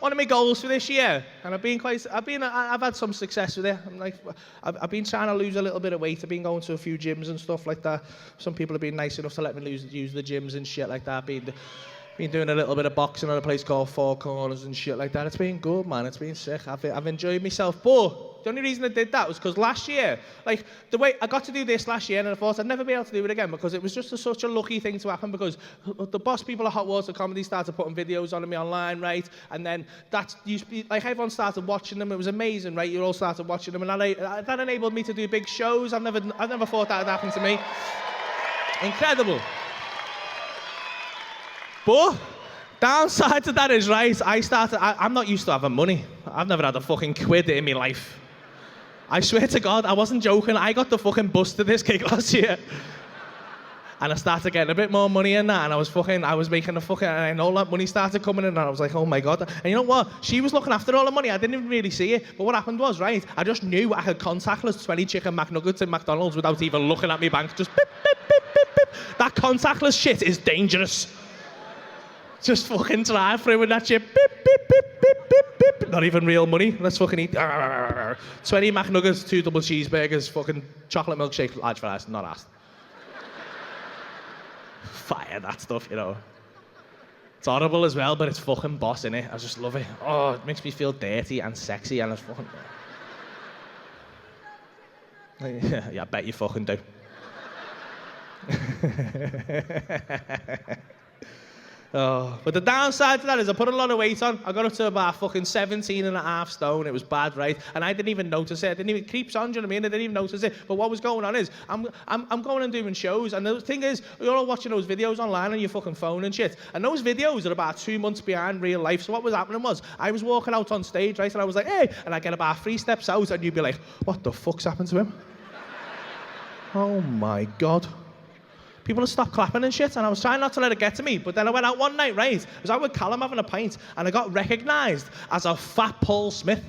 one of my goals for this year, and I've had some success with it. I've been trying to lose a little bit of weight. I've been going to a few gyms and stuff like that. Some people have been nice enough to let me use the gyms and shit like that. Been doing a little bit of boxing at a place called Four Corners and shit like that. It's been good, man. It's been sick. I've enjoyed myself. But the only reason I did that was because last year, like, the way I got to do this last year, and I thought I'd never be able to do it again because it was just such a lucky thing to happen because the boss people at Hot Water Comedy started putting videos on me online, right? And then like, everyone started watching them. It was amazing, right? You all started watching them, and that enabled me to do big shows. I've never thought that would happen to me. Incredible. But downside to that is, right, I'm not used to having money. I've never had a fucking quid in my life. I swear to God, I wasn't joking. I got the fucking bus to this gig last year. And I started getting a bit more money in that, and I was making and all that money started coming in, and I was like, oh my God. And you know what? She was looking after all the money. I didn't even really see it. But what happened was, right, I just knew I had contactless 20 chicken McNuggets in McDonald's without even looking at my bank. Just beep, beep, beep, beep, beep. That contactless shit is dangerous. Just fucking drive through with that shit. Beep, beep, beep, beep, beep, beep. Not even real money. Let's fucking eat. 20 McNuggets, 2 double cheeseburgers, fucking chocolate milkshake, large fries, not asked. Fire that stuff, you know. It's horrible as well, but it's fucking boss, innit? I just love it. Oh, it makes me feel dirty and sexy, and it's fucking... Yeah, I bet you fucking do. Oh, but the downside to that is I put a lot of weight on. I got up to about fucking 17.5 stone. It was bad, right? And I didn't even notice it. It creeps on, do you know what I mean? I didn't even notice it. But what was going on is I'm going and doing shows, and the thing is, you're all watching those videos online on your fucking phone and shit. And those videos are about 2 months behind real life. So what was happening was I was walking out on stage, right? And I was like, hey, and I get about 3 steps out, and you'd be like, what the fuck's happened to him? Oh my God. People had stopped clapping and shit, and I was trying not to let it get to me. But then I went out one night, right? I was out with Callum having a pint, and I got recognised as a fat Paul Smith.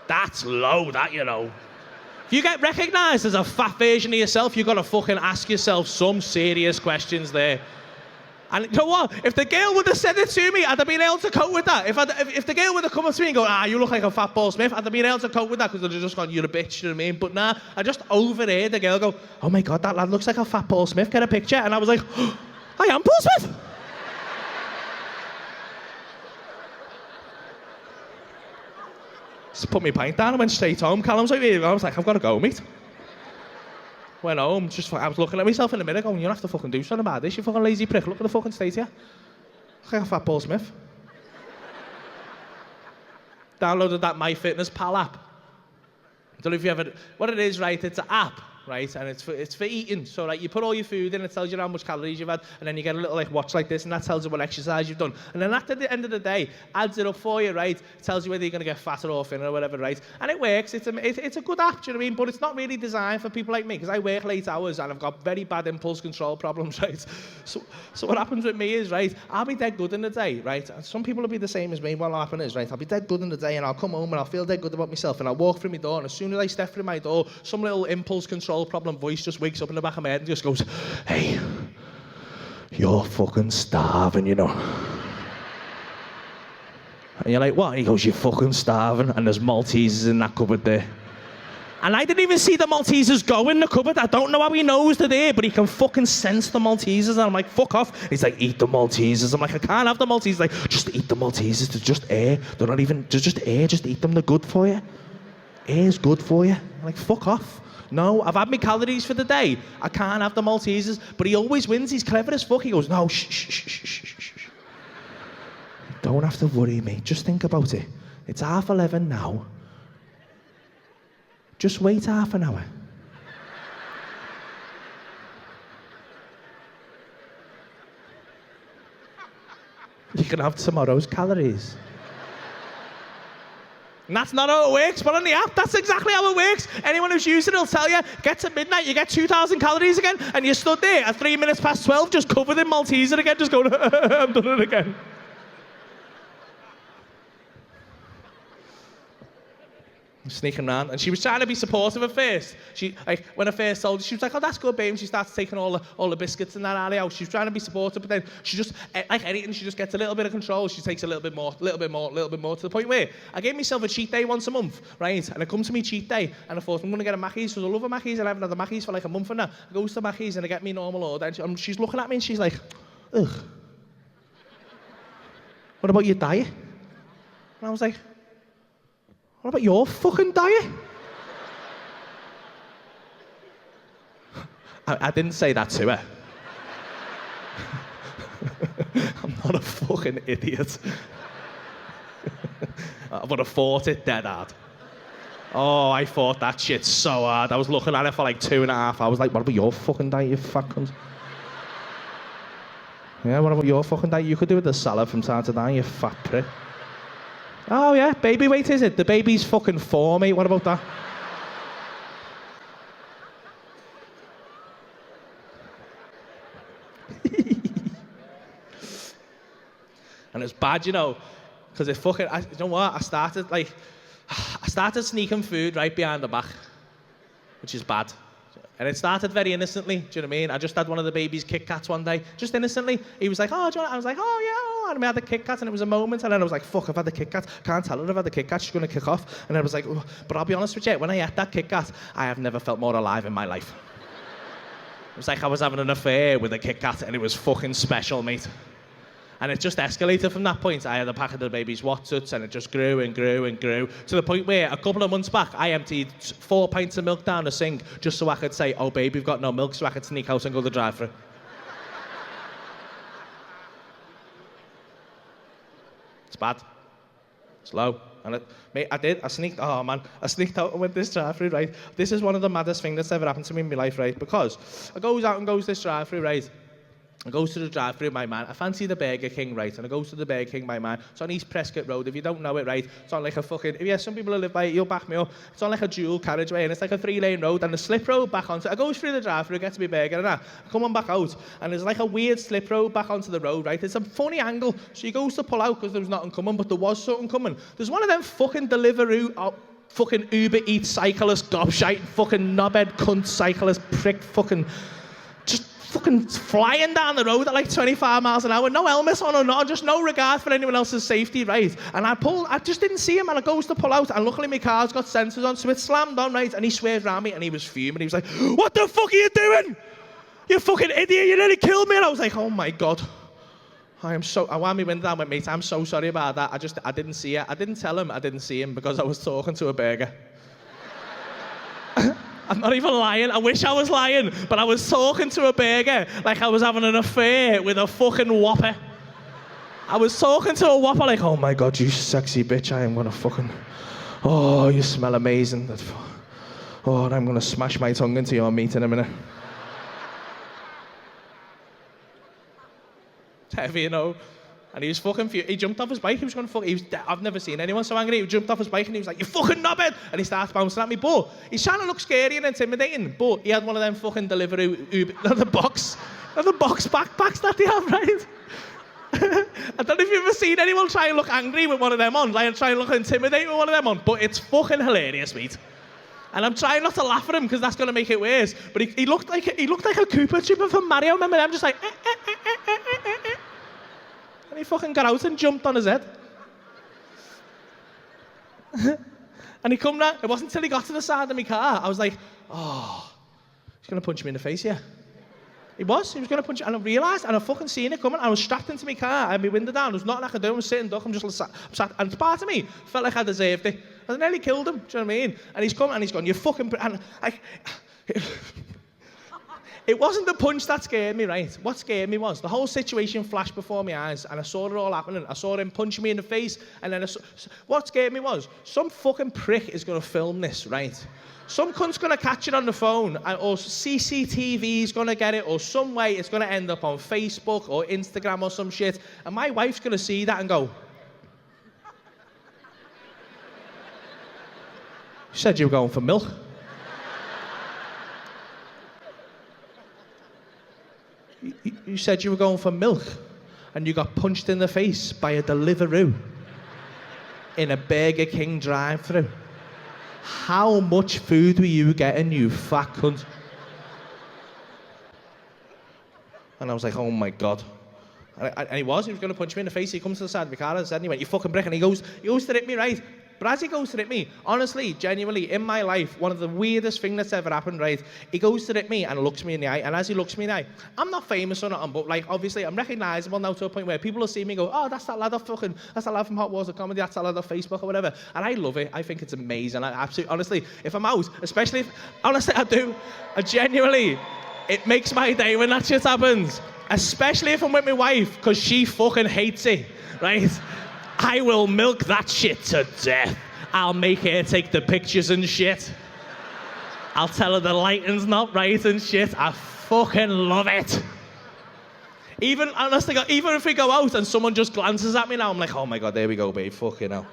That's low, that, you know. If you get recognised as a fat version of yourself, you've got to fucking ask yourself some serious questions there. And you know what? If the girl would have said it to me, I'd have been able to cope with that. If the girl would have come up to me and go, you look like a fat Paul Smith, I'd have been able to cope with that because I'd have just gone, you're a bitch, you know what I mean? But nah, I just overheard the girl go, oh my God, that lad looks like a fat Paul Smith, get a picture. And I was like, I am Paul Smith. Just put my pint down and went straight home. Callum's like, where you go? I was like, I've got to go, mate. Went home, I was looking at myself in the mirror going, you don't have to fucking do something about this, you fucking lazy prick. Look at the fucking state here. Look like a fat Paul Smith. Downloaded that MyFitnessPal app. I don't know if you ever... What it is, right, it's an app, right, and it's for eating. So, like, you put all your food in, it tells you how much calories you've had, and then you get a little, like, watch like this, and that tells you what exercise you've done. And then at the end of the day, adds it up for you, right? It tells you whether you're going to get fatter or thinner or whatever, right? And it works. It's a good app, do you know what I mean? But it's not really designed for people like me, because I work late hours, and I've got very bad impulse control problems, right? So what happens with me is, right, I'll be dead good in the day, right? And some people will be the same as me. What will happen is, right, I'll be dead good in the day, and I'll come home, and I'll feel dead good about myself, and I'll walk through my door, and as soon as I step through my door, some little impulse control problem voice just wakes up in the back of my head and just goes, hey, you're fucking starving, you know. And you're like, what? And he goes, you're fucking starving, and there's Maltesers in that cupboard there. And I didn't even see the Maltesers go in the cupboard. I don't know how he knows they're there, but he can fucking sense the Maltesers. And I'm like, fuck off. And he's like, eat the Maltesers. I'm like, I can't have the Maltesers. He's like, just eat the Maltesers. They're just air. They're not even, they're just air. Just eat them. They're good for you. Air's good for you. I'm like, fuck off. No, I've had my calories for the day. I can't have the Maltesers. But he always wins. He's clever as fuck. He goes, no, shh. Don't have to worry, mate. Just think about it. It's 11:30 now. Just wait half an hour. You can have tomorrow's calories. And that's not how it works, but on the app, that's exactly how it works. Anyone who's used it will tell you, get to midnight, you get 2,000 calories again, and you stood there at 3 minutes past 12, just covered in Malteser again, just going, I've done it again. Sneaking around, and she was trying to be supportive at first. She, like, when I first told her, she was like, "Oh, that's good, babe." And she starts taking all the biscuits and that out of the house. She was trying to be supportive, but then she just, like anything, she just gets a little bit of control. She takes a little bit more, to the point where I gave myself a cheat day once a month, right? And I come to me cheat day, and I thought, I'm going to get a Mackey's, because I love a Mackey's, and I haven't had a Mackey's for like a month now. I goes to Mackey's, and I get me normal order, and she's looking at me, and she's like, ugh. What about your diet? And I was like, what about your fucking diet? I didn't say that to her. I'm not a fucking idiot. I would have fought it dead hard. Oh, I fought that shit so hard. I was looking at it for like 2.5 hours. Like, what about your fucking diet, you fat cunt? Yeah, what about your fucking diet? You could do with the salad from time to time, you fat prick. Oh yeah, baby weight is it? The baby's fucking 4, mate. What about that? And it's bad, you know, because it fucking, you know what, I started sneaking food right behind the back, which is bad. And it started very innocently, do you know what I mean? I just had one of the baby's Kit Kats one day, just innocently. He was like, oh, do you want it? I was like, oh, yeah, and we had the Kit Kat, and it was a moment, and then I was like, fuck, I've had the Kit Kat. Can't tell her I've had the Kit Kat, she's going to kick off. And I was like, oh. But I'll be honest with you, when I ate that Kit Kat, I have never felt more alive in my life. It was like I was having an affair with a Kit Kat, and it was fucking special, mate. And it just escalated from that point. I had a pack of the baby's Wotsits, and it just grew and grew and grew, to the point where a couple of months back, I emptied 4 pints of milk down the sink just so I could say, oh, babe, we've got no milk, so I could sneak out and go to the drive-thru. It's bad. It's low. And I sneaked out and went this drive-thru, right? This is one of the maddest things that's ever happened to me in my life, right? Because I goes out and goes this drive-thru, right? I goes to the drive-thru, my man. I fancy the Burger King, right? And I goes to the Burger King, my man. It's on East Prescott Road. If you don't know it, right? It's on like a fucking... Yeah, some people who live by it, you'll back me up. It's on like a dual carriageway, and it's like a 3-lane road, and the slip road back onto... I goes through the drive-thru, get to my burger, and I come on back out, and there's like a weird slip road back onto the road, right? It's a funny angle. So he goes to pull out because there was nothing coming, but there was something coming. There's one of them fucking Deliveroo... fucking Uber Eats cyclist gobshite, fucking knobhead cunt cyclist prick fucking... fucking flying down the road at like 25 miles an hour, no helmet on or not, just no regard for anyone else's safety, right? And I just didn't see him, and I goes to pull out, and luckily my car's got sensors on, so it slammed on, right? And he swerved around me, and he was fuming. He was like, what the fuck are you doing? You fucking idiot, you nearly killed me. And I was like, oh my God. I wound my window down, went, mate, I'm so sorry about that. I didn't see it. I didn't tell him I didn't see him because I was talking to a burger. I'm not even lying. I wish I was lying, but I was talking to a burger like I was having an affair with a fucking Whopper. I was talking to a Whopper like, oh my God, you sexy bitch, I am gonna fucking... Oh, you smell amazing. Oh, and I'm gonna smash my tongue into your meat in a minute. It's heavy, you know. And he was fucking he jumped off his bike, he was going to fuck... I've never seen anyone so angry. He jumped off his bike and he was like, you fucking knobhead! And he starts bouncing at me, but he's trying to look scary and intimidating, but he had one of them fucking Deliveroo Uber... the box backpacks that they have, right? I don't know if you've ever seen anyone try and look angry with one of them on, like try and look intimidating with one of them on, but it's fucking hilarious, mate. And I'm trying not to laugh at him because that's going to make it worse, but he looked like a Koopa Trooper from Mario, remember them? Just like... And he fucking got out and jumped on his head. And he come round. It wasn't until he got to the side of my car, I was like, oh, he's going to punch me in the face, yeah. He was going to punch me. And I realised, and I fucking seen it coming. I was strapped into my car, I had my window down. There was nothing I could do. I was sitting duck. I'm just sat. And part of me felt like I deserved it. I nearly killed him, do you know what I mean? And he's come and he's gone, you fucking... And it wasn't the punch that scared me, right? What scared me was the whole situation flashed before my eyes, and I saw it all happening. I saw him punch me in the face, and then what scared me was some fucking prick is going to film this, right? Some cunt's going to catch it on the phone, or CCTV's going to get it, or some way it's going to end up on Facebook or Instagram or some shit, and my wife's going to see that and go, you said you were going for milk. You said you were going for milk, and you got punched in the face by a Deliveroo in a Burger King drive-thru. how much food were you getting, you fat cunt? And I was like, oh my God. And he was going to punch me in the face. He comes to the side of the car and said, and he went, you fucking prick. And he goes to hit me, right? But as he goes to hit me, honestly, genuinely, in my life, one of the weirdest things that's ever happened, right? He goes to hit me and looks me in the eye. And as he looks me in the eye, I'm not famous or nothing, but like, obviously, I'm recognisable now to a point where people will see me and go, oh, that's that lad from Hot Water Comedy, that's that lad off Facebook or whatever. And I love it. I think it's amazing. I absolutely, honestly, if I'm out, especially if, honestly, I do. Genuinely, it makes my day when that shit happens. Especially if I'm with my wife, because she fucking hates it, right? I will milk that shit to death. I'll make her take the pictures and shit. I'll tell her the lighting's not right and shit. I fucking love it. Even, honestly, even if we go out and someone just glances at me now, I'm like, oh my God, there we go, babe, fucking hell.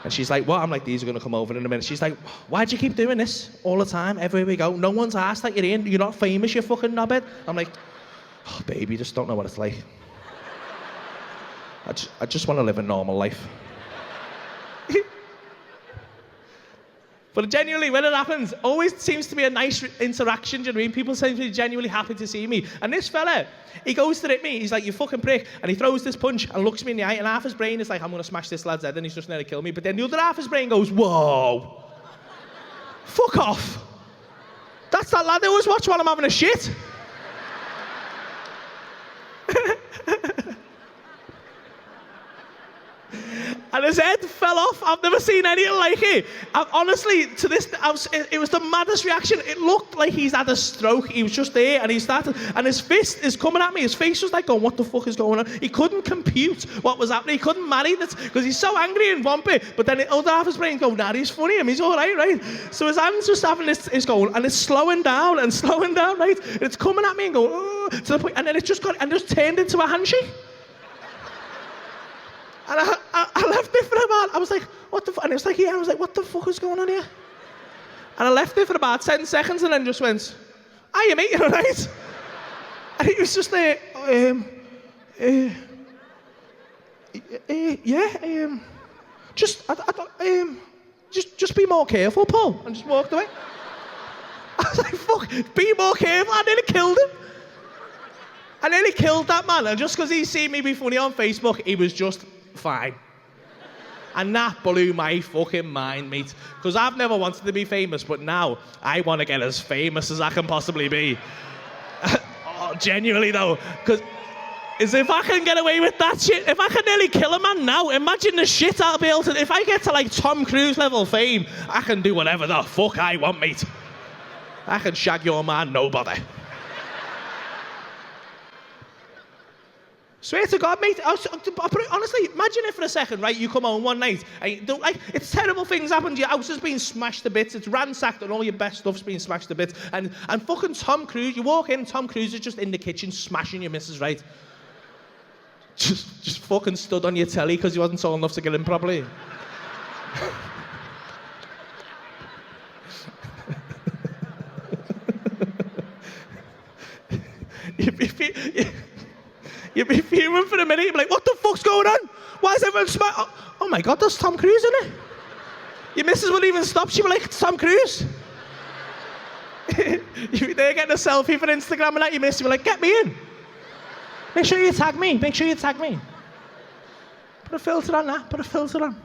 And she's like, what? I'm like, these are going to come over in a minute. She's like, why'd you keep doing this all the time, everywhere we go? No one's asked that you're in. You're not famous, you fucking knobhead. I'm like, oh, baby, you just don't know what it's like. I just want to live a normal life. But genuinely, when it happens, always seems to be a nice interaction, do you know what I mean? People seem to be genuinely happy to see me. And this fella, he goes to hit me, he's like, you fucking prick, and he throws this punch and looks me in the eye, and half his brain is like, I'm going to smash this lad's head, and he's just nearly kill me. But then the other half of his brain goes, whoa, fuck off. That's that lad I always watch while I'm having a shit. And his head fell off. I've never seen anything like it. Honestly, to this, it was the maddest reaction. It looked like he's had a stroke. He was just there, and he started, and his fist is coming at me. His face was like going, what the fuck is going on? He couldn't compute what was happening. He couldn't marry that, because he's so angry and bumpy. But then the other half of his brain go, nah, he's funny, and he's all right, right? So his hand's just having this, is going, and it's slowing down, right? And it's coming at me and going, oh, to the point, and then it just got, and just turned into a handshake. And I left it for about, I was like, what the fuck? And it was like, yeah, I was like, what the fuck is going on here? And I left it for about 10 seconds and then just went, hiya mate, you all right? And he was just there, just be more careful, Paul. And just walked away. I was like, fuck, be more careful. I nearly killed him. I nearly killed that man. And just because he seen me be funny on Facebook, he was just fine. And that blew my fucking mind, mate. Because I've never wanted to be famous, but now I want to get as famous as I can possibly be. Oh, genuinely though, because if I can get away with that shit, if I can nearly kill a man now, imagine the shit I'll be able to. If I get to like Tom Cruise level fame, I can do whatever the fuck I want, mate. I can shag your man, nobody. Swear to God, mate. Honestly, imagine if for a second, right, you come home one night and you don't, like, it's terrible things happen. Your house has been smashed to bits. It's ransacked and all your best stuff's been smashed to bits. And fucking Tom Cruise, you walk in, Tom Cruise is just in the kitchen smashing your missus, right? Just fucking stood on your telly because he wasn't tall enough to get in properly. You'd be fuming for a minute, you'd be like, what the fuck's going on? Why is everyone smiling? Oh my God, there's Tom Cruise in it. Your missus wouldn't even stop, she'd be like, it's Tom Cruise. You'd be there getting a selfie for Instagram and that, your missus would be like, get me in. Make sure you tag me, Put a filter on that, put a filter on.